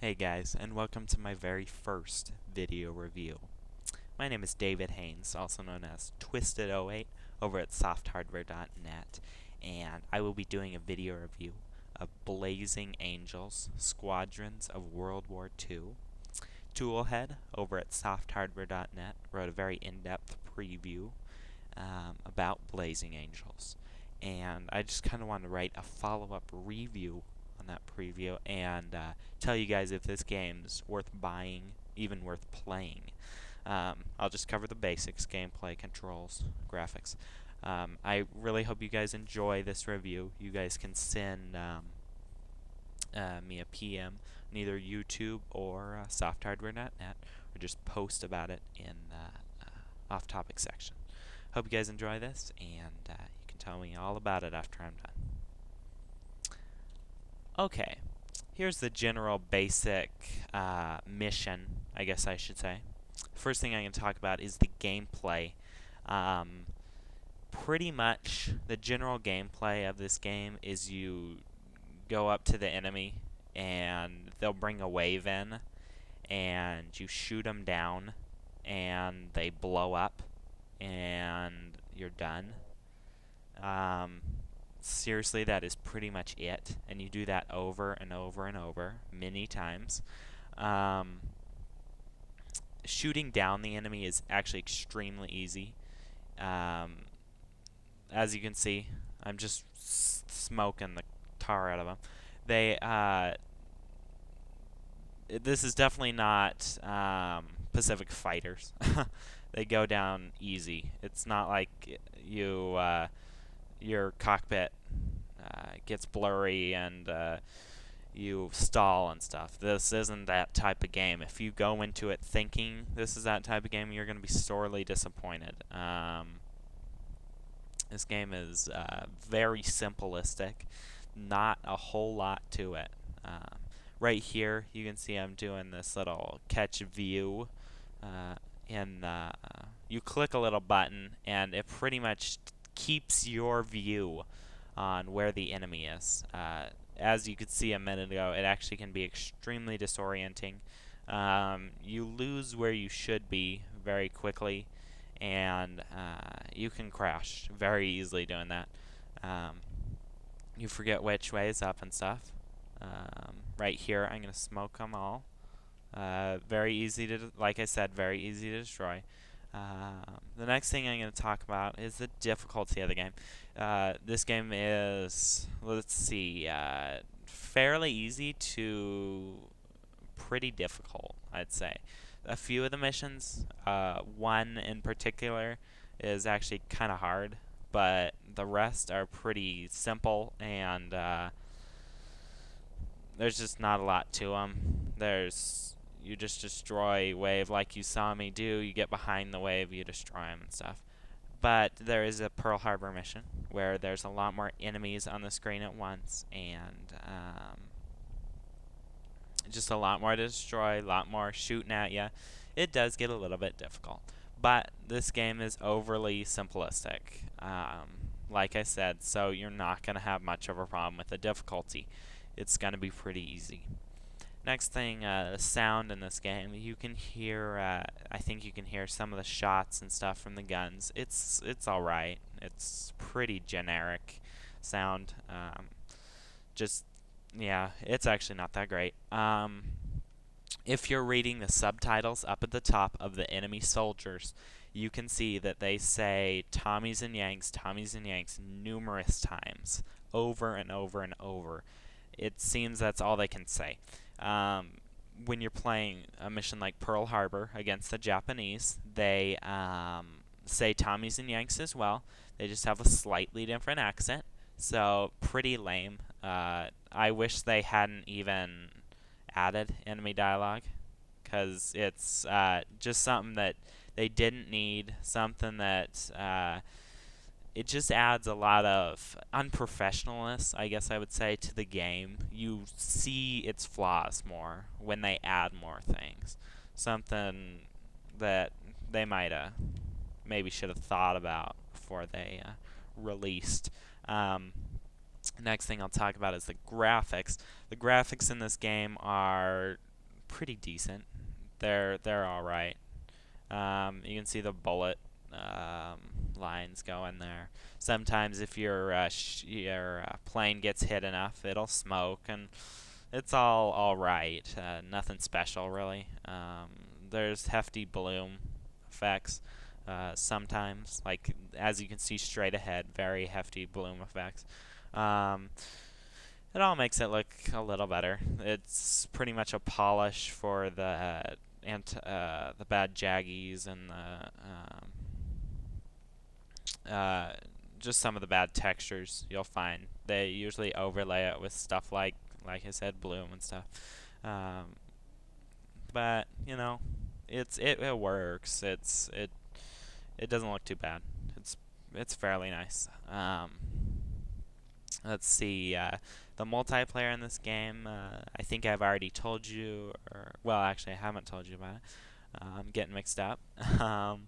Hey guys, and welcome to my very first video review. My name is David Haynes, also known as Twisted08 over at softhardware.net, and I will be doing a video review of Blazing Angels, Squadrons of World War II. Toolhead over at softhardware.net wrote a very in-depth preview about Blazing Angels, and I just kind of want to write a follow-up review on that preview and tell you guys if this game's worth buying, even worth playing. I'll just cover the basics: gameplay, controls, graphics. I really hope you guys enjoy this review. You guys can send me a PM on either YouTube or softhardware.net, or just post about it in the off-topic section. Hope you guys enjoy this, and you can tell me all about it after I'm done. Okay, here's the general basic mission, I guess I should say. First thing I'm going to talk about is the gameplay. Pretty much the general gameplay of this game is you go up to the enemy and they'll bring a wave in and you shoot them down and they blow up and you're done. Seriously, that is pretty much it, and you do that over and over and over many times. Shooting down the enemy is actually extremely easy. As you can see, I'm just smoking the tar out of them. This is definitely not Pacific Fighters. They go down easy. It's not like your cockpit gets blurry and you stall and stuff. This isn't that type of game. If you go into it thinking this is that type of game, you're going to be sorely disappointed. This game is very simplistic, not a whole lot to it. Right here, you can see I'm doing this little catch view. You click a little button, and it pretty much keeps your view on where the enemy is. As you could see a minute ago, it actually can be extremely disorienting. You lose where you should be very quickly, and you can crash very easily doing that. You forget which way is up and stuff. Right here, I'm going to smoke them all. Very easy to, like I said, very easy to destroy. The next thing I'm going to talk about is the difficulty of the game. This game is, let's see, fairly easy to pretty difficult, I'd say. A few of the missions, one in particular, is actually kind of hard, but the rest are pretty simple, and there's just not a lot to them. You just destroy wave like you saw me do. You get behind the wave, you destroy them and stuff. But there is a Pearl Harbor mission where there's a lot more enemies on the screen at once, and just a lot more to destroy, a lot more shooting at you. It does get a little bit difficult, but this game is overly simplistic. Like I said, so you're not going to have much of a problem with the difficulty. It's going to be pretty easy. Next thing, the sound in this game. You can hear, I think you can hear some of the shots and stuff from the guns. It's alright. It's pretty generic sound. Yeah, it's actually not that great. If you're reading the subtitles up at the top of the enemy soldiers, you can see that they say Tommies and Yanks numerous times, over and over and over. It seems that's all they can say. When you're playing a mission like Pearl Harbor against the Japanese, they say Tommies and Yanks as well. They just have a slightly different accent, so pretty lame. I wish they hadn't even added enemy dialogue, because it's just something that they didn't need, something that it just adds a lot of unprofessionalness, I guess I would say, to the game. You see its flaws more when they add more things. Something that they might have maybe should have thought about before they released. Next thing I'll talk about is the graphics. The graphics in this game are pretty decent. They're all right. You can see the bullet lines going there. Sometimes if your plane gets hit enough, it'll smoke, and it's all right. Nothing special really. There's hefty bloom effects sometimes, like as you can see straight ahead, very hefty bloom effects. Um, it all makes it look a little better. It's pretty much a polish for the bad jaggies and uh, just some of the bad textures you'll find. They usually overlay it with stuff like I said, bloom and stuff. Um, but you know, it works. It doesn't look too bad. It's fairly nice. Let's see. The multiplayer in this game, I think I've already told you, or well, actually, I haven't told you about it. I'm getting mixed up. um,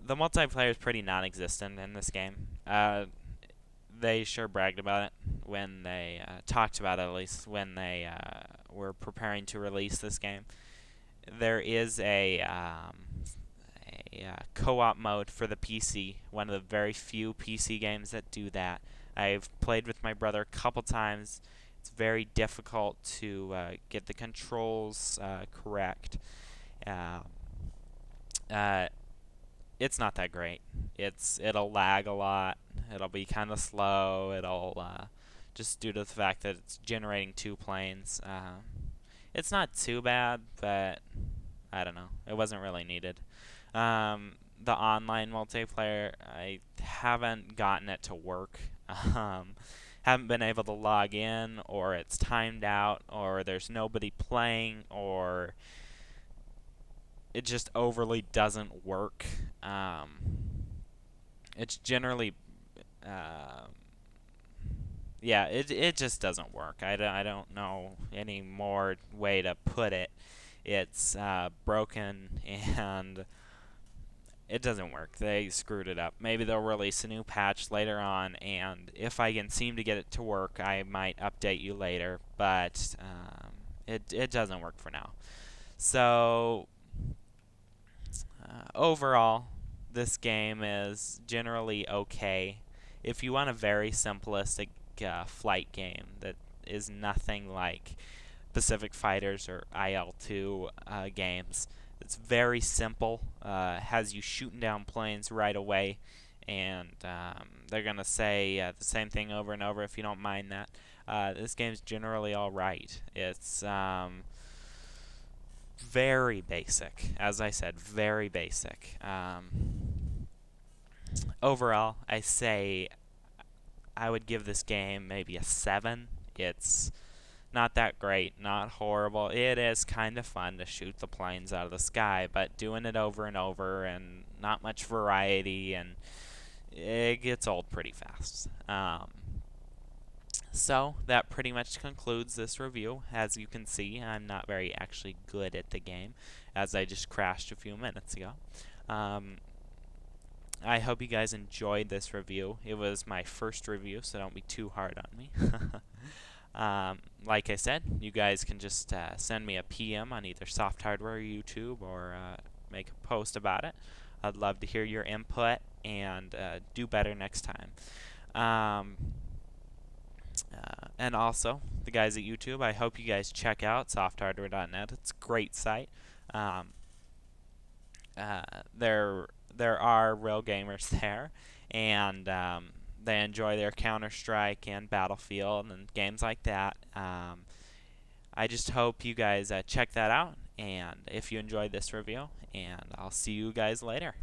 the multiplayer is pretty non-existent in this game. They sure bragged about it when they talked about it, at least when they were preparing to release this game. There is a co-op mode for the PC, one of the very few PC games that do that. I've played with my brother a couple times. It's very difficult to get the controls correct. Uh, uh, it's not that great. It'll lag a lot. It'll be kind of slow. It'll just due to the fact that it's generating two planes. It's not too bad, but I don't know. It wasn't really needed. The online multiplayer, I haven't gotten it to work. Haven't been able to log in, or it's timed out, or there's nobody playing, or it just overly doesn't work. It's generally, uh, yeah, it just doesn't work. I don't know any more way to put it. It's broken and it doesn't work. They screwed it up. Maybe they'll release a new patch later on, and if I can seem to get it to work, I might update you later, but it doesn't work for now. So, overall, this game is generally okay. If you want a very simplistic flight game that is nothing like Pacific Fighters or IL-2 games, it's very simple. Has you shooting down planes right away, and they're gonna say the same thing over and over if you don't mind that. This game's generally all right. It's very basic, as I said, very basic. Overall, I say I would give this game maybe a 7. It's not that great, not horrible. It is kind of fun to shoot the planes out of the sky, but doing it over and over and not much variety, and it gets old pretty fast. So that pretty much concludes this review. As you can see, I'm not very actually good at the game, as I just crashed a few minutes ago. I hope you guys enjoyed this review. It was my first review, so don't be too hard on me. Like I said, you guys can just send me a PM on either Soft Hardware or YouTube, or make a post about it. I'd love to hear your input and do better next time. And also, the guys at YouTube, I hope you guys check out softhardware.net. It's a great site. There are real gamers there, and they enjoy their Counter-Strike and Battlefield and games like that. I just hope you guys check that out, and if you enjoyed this review, and I'll see you guys later.